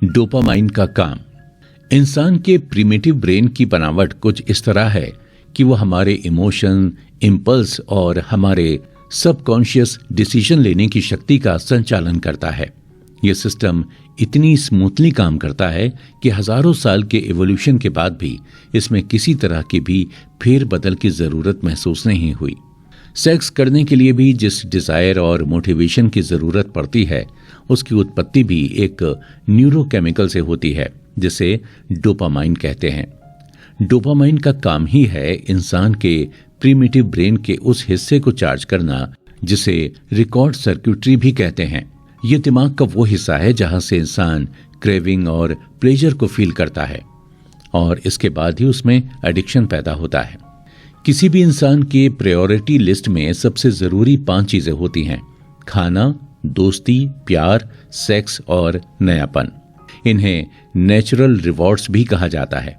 Dopamine का काम। इंसान के प्रिमिटिव ब्रेन की बनावट कुछ इस तरह है कि वो हमारे इमोशन, इम्पल्स और हमारे सबकॉन्शियस डिसीजन लेने की शक्ति का संचालन करता है। ये सिस्टम इतनी स्मूथली काम करता है कि हजारों साल के इवोल्यूशन के बाद भी इसमें किसी तरह की भी फेरबदल की जरूरत महसूस नहीं हुई। सेक्स करने के लिए भी जिस डिजायर और मोटिवेशन की जरूरत पड़ती है, उसकी उत्पत्ति भी एक न्यूरोकेमिकल से होती है जिसे डोपामाइन कहते हैं। डोपामाइन का काम ही है इंसान के प्रिमिटिव ब्रेन के उस हिस्से को चार्ज करना जिसे रिकॉर्ड सर्किटरी भी कहते हैं। ये दिमाग का वो हिस्सा है जहां से इंसान क्रेविंग और प्लेजर को फील करता है और इसके बाद ही उसमें एडिक्शन पैदा होता है। किसी भी इंसान के प्रायोरिटी लिस्ट में सबसे जरूरी 5 चीजें होती हैं: खाना, दोस्ती, प्यार, सेक्स और नयापन। इन्हें नेचुरल रिवॉर्ड्स भी कहा जाता है।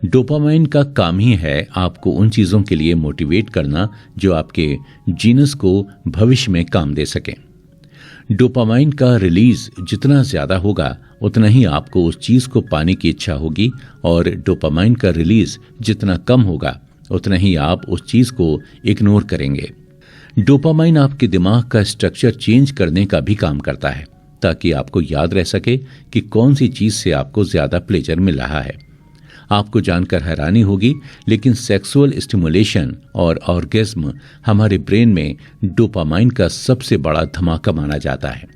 डोपामाइन का काम ही है आपको उन चीजों के लिए मोटिवेट करना जो आपके जीनस को भविष्य में काम दे सकें। डोपामाइन का रिलीज जितना ज्यादा होगा उतना ही आपको उस चीज को पाने की इच्छा होगी और डोपामाइन का रिलीज जितना कम होगा उतना ही आप उस चीज को इग्नोर करेंगे। डोपामाइन आपके दिमाग का स्ट्रक्चर चेंज करने का भी काम करता है ताकि आपको याद रह सके कि कौन सी चीज से आपको ज्यादा प्लेजर मिल रहा है। आपको जानकर हैरानी होगी, लेकिन सेक्सुअल स्टिमुलेशन और ऑर्गेज्म हमारे ब्रेन में डोपामाइन का सबसे बड़ा धमाका माना जाता है।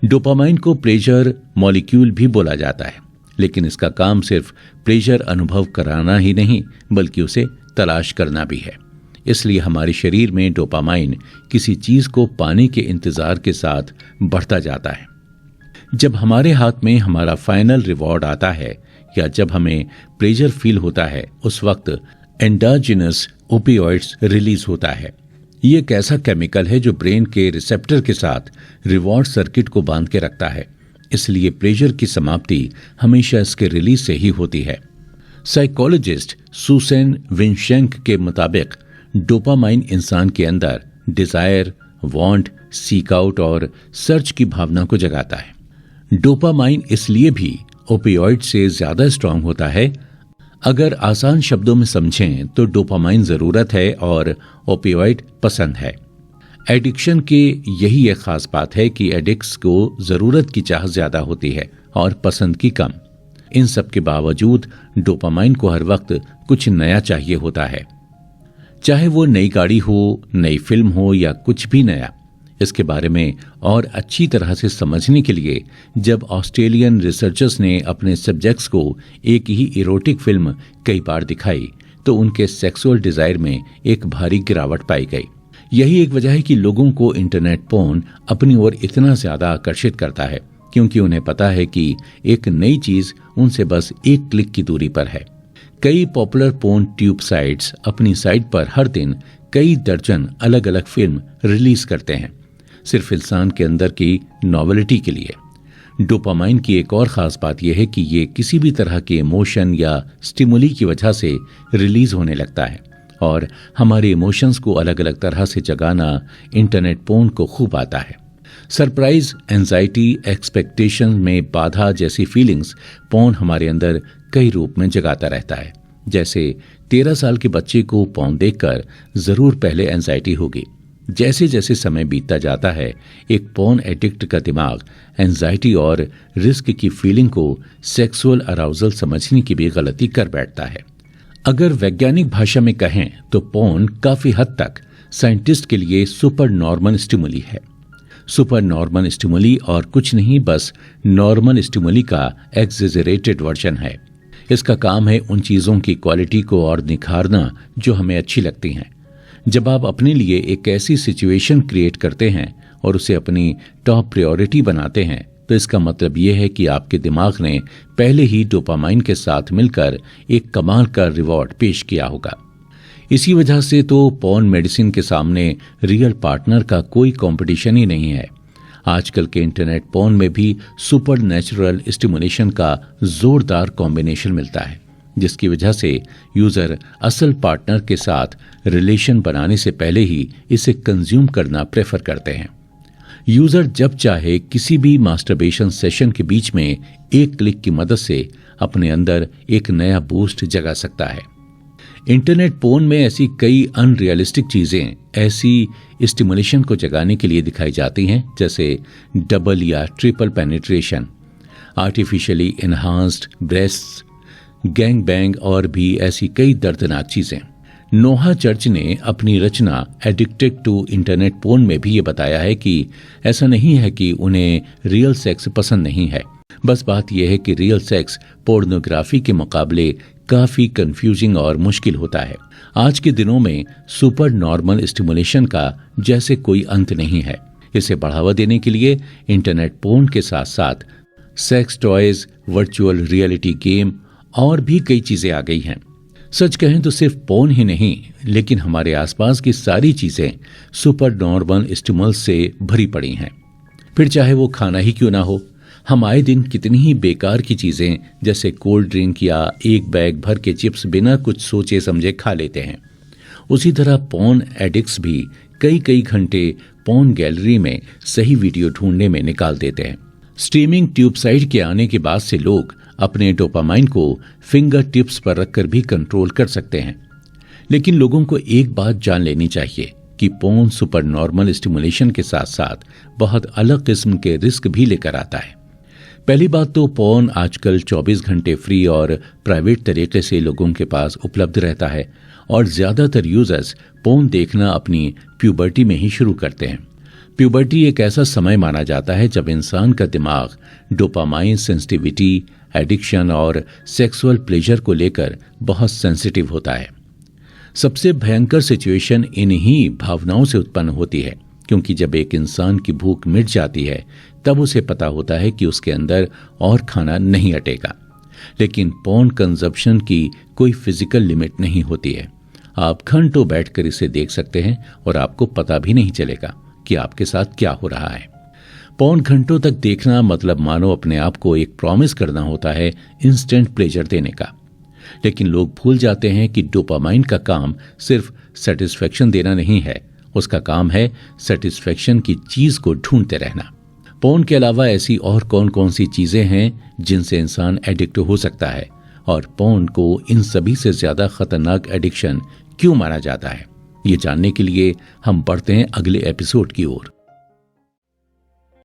डोपामाइन को प्लेजर मॉलिक्यूल भी बोला जाता है, लेकिन इसका काम सिर्फ प्लेजर अनुभव कराना ही नहीं बल्कि उसे तलाश करना भी है। इसलिए हमारे शरीर में डोपामाइन किसी चीज को पाने के इंतजार के साथ बढ़ता जाता है। जब हमारे हाथ में हमारा फाइनल रिवॉर्ड आता है या जब हमें प्लेजर फील होता है, उस वक्त एंडोजिनस ओपियोइड्स रिलीज होता है। ये एक ऐसा केमिकल है जो ब्रेन के रिसेप्टर के साथ रिवॉर्ड सर्किट को बांध के रखता है। इसलिए प्लेजर की समाप्ति हमेशा इसके रिलीज से ही होती है। साइकोलॉजिस्ट सुसेन विंशेंक के मुताबिक डोपामाइन इंसान के अंदर डिजायर, वांट, सीक आउट और सर्च की भावना को जगाता है। डोपामाइन इसलिए भी ओपियोइड से ज्यादा स्ट्रांग होता है। अगर आसान शब्दों में समझें तो डोपामाइन जरूरत है और ओपियोइड पसंद है। एडिक्शन के यही एक खास बात है कि एडिक्ट्स को जरूरत की चाह ज्यादा होती है और पसंद की कम। इन सब के बावजूद डोपामाइन को हर वक्त कुछ नया चाहिए होता है, चाहे वो नई गाड़ी हो, नई फिल्म हो या कुछ भी नया। इसके बारे में और अच्छी तरह से समझने के लिए जब ऑस्ट्रेलियन रिसर्चर्स ने अपने सब्जेक्ट्स को एक ही इरोटिक फिल्म कई बार दिखाई तो उनके सेक्सुअल डिजायर में एक भारी गिरावट पाई गई। यही एक वजह है कि लोगों को इंटरनेट पोर्न अपनी ओर इतना ज्यादा आकर्षित करता है, क्योंकि उन्हें पता है कि एक नई चीज उनसे बस एक क्लिक की दूरी पर है। कई पॉपुलर पोर्न ट्यूब साइट्स अपनी साइट पर हर दिन कई दर्जन अलग अलग फिल्म रिलीज करते हैं, सिर्फ इंसान के अंदर की नॉवेलिटी के लिए। डोपामाइन की एक और खास बात यह है कि ये किसी भी तरह के इमोशन या स्टिमुली की वजह से रिलीज होने लगता है और हमारे इमोशंस को अलग अलग तरह से जगाना इंटरनेट पोर्न को खूब आता है। सरप्राइज, एंजाइटी, एक्सपेक्टेशन में बाधा जैसी फीलिंग्स पोर्न हमारे अंदर कई रूप में जगाता रहता है। जैसे 13 साल के बच्चे को पोर्न देखकर जरूर पहले एंजाइटी होगी। जैसे जैसे समय बीतता जाता है, एक पोर्न एडिक्ट का दिमाग एंजाइटी और रिस्क की फीलिंग को सेक्सुअल अराउजल समझने की भी गलती कर बैठता है। अगर वैज्ञानिक भाषा में कहें तो पोर्न काफी हद तक साइंटिस्ट के लिए सुपर नॉर्मल स्टिमुली है। सुपर नॉर्मल स्टिमुली और कुछ नहीं, बस नॉर्मल स्टिमुली का एक्सेजरेटेड वर्जन है। इसका काम है उन चीजों की क्वालिटी को और निखारना जो हमें अच्छी लगती हैं। जब आप अपने लिए एक ऐसी सिचुएशन क्रिएट करते हैं और उसे अपनी टॉप प्रायोरिटी बनाते हैं तो इसका मतलब यह है कि आपके दिमाग ने पहले ही डोपामाइन के साथ मिलकर एक कमाल का रिवॉर्ड पेश किया होगा। इसी वजह से तो पोर्न मेडिसिन के सामने रियल पार्टनर का कोई कंपटीशन ही नहीं है। आजकल के इंटरनेट पोर्न में भी सुपर नेचुरल स्टिमुलेशन का जोरदार कॉम्बिनेशन मिलता है, जिसकी वजह से यूजर असल पार्टनर के साथ रिलेशन बनाने से पहले ही इसे कंज्यूम करना प्रेफर करते हैं। यूजर जब चाहे किसी भी मास्टरबेशन सेशन के बीच में एक क्लिक की मदद से अपने अंदर एक नया बूस्ट जगा सकता है। इंटरनेट पोर्न में ऐसी कई अनरियलिस्टिक चीजें ऐसी स्टिमुलेशन को जगाने के लिए दिखाई जाती हैं, जैसे डबल या triple penetration, artificially enhanced breasts, gang bang और भी ऐसी कई दर्दनाक चीजें। नोहा चर्च ने अपनी रचना एडिक्टेड टू इंटरनेट पोर्न में भी ये बताया है कि ऐसा नहीं है कि उन्हें रियल सेक्स पसंद नहीं है, बस बात यह है कि रियल सेक्स पोर्नोग्राफी के मुकाबले काफी कंफ्यूजिंग और मुश्किल होता है। आज के दिनों में सुपर नॉर्मल स्टिमुलेशन का जैसे कोई अंत नहीं है। इसे बढ़ावा देने के लिए इंटरनेट पोर्न के साथ साथ sex toys, virtual reality game और भी कई चीजें आ गई हैं। सच कहें तो सिर्फ पोर्न ही नहीं, लेकिन हमारे आसपास की सारी चीजें सुपर नॉर्मल स्टिमुलस से भरी पड़ी हैं। फिर चाहे वो खाना ही क्यों ना हो, हम आए दिन कितनी ही बेकार की चीजें जैसे कोल्ड ड्रिंक या एक बैग भर के चिप्स बिना कुछ सोचे समझे खा लेते हैं। उसी तरह पोर्न एडिक्ट्स भी कई घंटे पोर्न गैलरी में सही वीडियो ढूंढने में निकाल देते हैं। स्ट्रीमिंग ट्यूब साइट के आने के बाद से लोग अपने डोपामाइन को फिंगर टिप्स पर रखकर भी कंट्रोल कर सकते हैं। लेकिन लोगों को एक बात जान लेनी चाहिए कि पोर्न सुपर नॉर्मल स्टिमुलेशन के साथ साथ बहुत अलग किस्म के रिस्क भी लेकर आता है। पहली बात तो पोर्न आजकल 24 घंटे फ्री और प्राइवेट तरीके से लोगों के पास उपलब्ध रहता है और ज्यादातर यूजर्स पोर्न देखना अपनी प्यूबर्टी में ही शुरू करते हैं। प्यूबर्टी एक ऐसा समय माना जाता है जब इंसान का दिमाग डोपामाइन सेंसिटिविटी, एडिक्शन और सेक्सुअल प्लेजर को लेकर बहुत सेंसिटिव होता है। सबसे भयंकर सिचुएशन इन्हीं भावनाओं से उत्पन्न होती है, क्योंकि जब एक इंसान की भूख मिट जाती है तब उसे पता होता है कि उसके अंदर और खाना नहीं अटेगा। लेकिन पोर्न कंजप्शन की कोई फिजिकल लिमिट नहीं होती है। आप घंटों बैठकर इसे देख सकते हैं और आपको पता भी नहीं चलेगा कि आपके साथ क्या हो रहा है। पोर्न घंटों तक देखना मतलब मानो अपने आप को एक प्रॉमिस करना होता है इंस्टेंट प्लेजर देने का। लेकिन लोग भूल जाते हैं कि डोपामाइन का काम सिर्फ सेटिस्फेक्शन देना नहीं है, उसका काम है सेटिस्फेक्शन की चीज को ढूंढते रहना। पोर्न के अलावा ऐसी और कौन कौन सी चीजें हैं जिनसे इंसान एडिक्ट हो सकता है, और पोर्न को इन सभी से ज्यादा खतरनाक एडिक्शन क्यों माना जाता है, ये जानने के लिए हम बढ़ते हैं अगले एपिसोड की ओर।